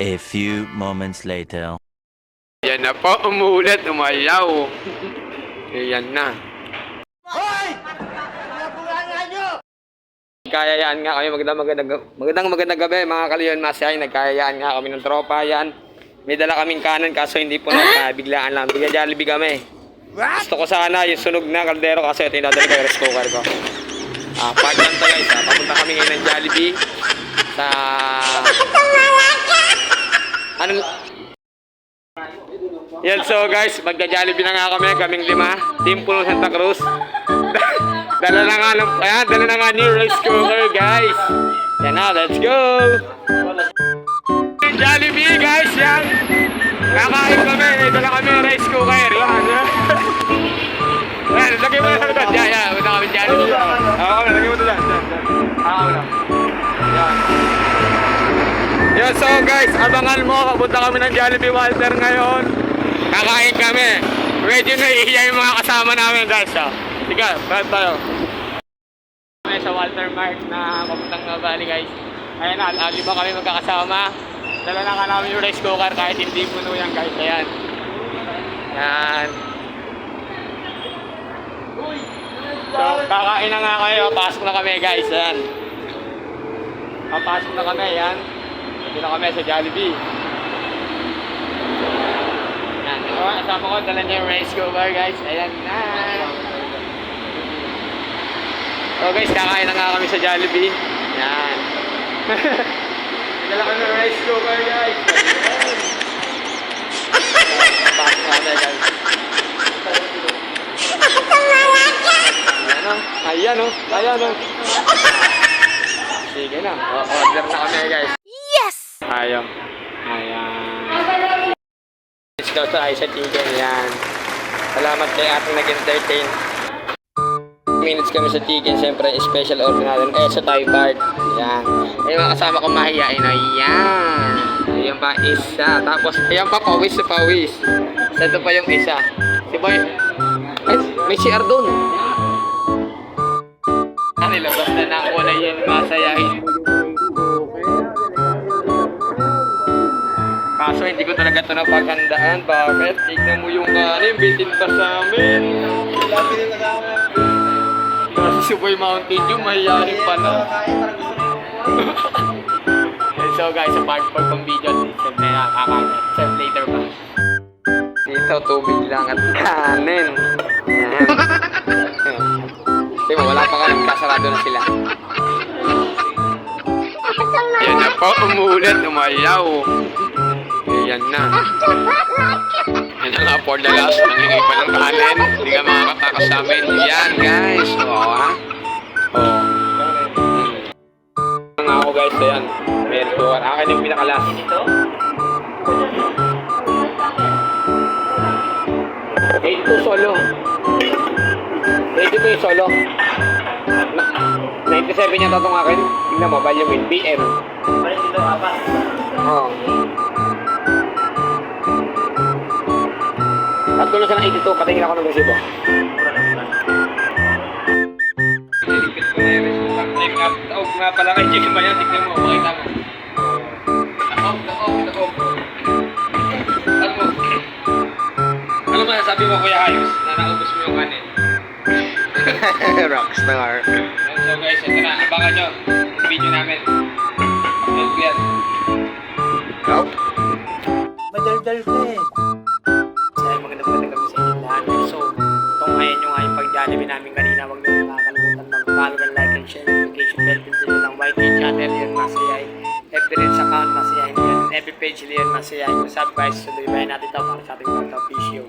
A few moments later. Yan na po, umuulat, umalaw. Yan na. Hoy! Nagkayayaan nga kami, magandang gabi mga kaliyon masay. Nagkayayaan nga kami ng tropa yan. May dala kaming kanan kaso hindi po biglaan lang. Bigla Jollibee kami. Gusto ko sana yung sunog na kaldero kasi ito yung dadali ko yung rice cooker ko. Part lang to guys. Papunta kami ngayon ng Jollibee sa... Ano? Yan, so guys, magja-Jollibee na nga kami, kaming 5, Team Puno Santa Cruz. Dala na nga new rice cooker, guys. Yan na, let's go. Jollibee, guys, yan. Kakain kami, dala kami rice cooker. Yan, lagay mo na sa likod. Yan, punta kami Jollibee. Lagay mo ito dyan. Yan. Yan, so guys, abangan mo, papunta kami ng Jollibee Walter ngayon. Kakain kami. Medyo naiiya yung mga kasama namin guys. Sige, balik tayo. Kami sa Walter Mart na papuntang Navali guys. Ayan na, 5 kami magkakasama. Dala na ka namin yung rice cooker kahit hindi puno yan guys. Ayan. Yan. So, kakain na nga kayo. Pasok na kami guys. Ayan. Papasok na kami. Ayan. Dito na kami sa Jollibee. Yan. Kasama ko, dala niya yung rice cooker guys. Ayan na. So guys, kakain na nga kami sa Jollibee. Yan. Dala kami ng rice cooker guys. Pasok na tayo guys. Ayan o. Ayan o. Sige na. Order na kami guys. Yes! Ayan. Let's go sa Aisha Chicken. Yan. Salamat kay ating nag-entertain. Minutes kami sa chicken. Siyempre, special order natin. Sa Thai part. Yan. Ay, mga kasama ko mahihain. Ayan. Ayan pa isa. Tapos, ayan pa pawis sa pawis. Ito pa yung isa. Si Boy. Ay, may CR doon. Nilabas na na ako na yan. Masayahin. Kaso hindi ko talaga ito napaghandaan. Bakit? Tignan mo yung kanin, bitin pa sa amin. Kasi si Boy Mountain Dew, mahihayin pa na. So guys, sa part 4 kong video, siyempre nakakain. Siyempre later pa. Dito, tubig lang at kanin. Yan. Diba, wala pa kami, kasarado na sila. Yan na po, umuulat, umalaw. Yan na. Yan na nga for the last. Nangingi pa ng kanin. Hindi ka makakatakas sa amin. Yan guys. Nga ako guys. Ayan. Meron ko. Akin yung pinakalas. Ito solo. Ito yung solo. 97 yung tatong akin. Tingnan mo. Value win. BM. Balik dito apa? Oo. At tulo sa ng 82, patingin ako ng resibo. Nilipit ko na yung resibo. Taog nga pala kay Chicken ba yan? Tignan mo, makita mo. Taog. Ano ba sabi mo Kuya Hayos na naubos mo yung kanin? Rockstar. So guys, ito na. Abangan nyo yung video namin. Let's get. Go. Madaldal ka eh. Magandang kami sa inyo lahat. So, itong ngayon yung pag-Jollibee namin kanina. Huwag nyo nakakalimutan mag-follow and like and share notification bell. Pinto nyo ng YT channel yun Masayay. FB Reels account Masayay yun. FB page yun Masayay. Kung sub guys, sulibayan natin ito para sa ating mga official.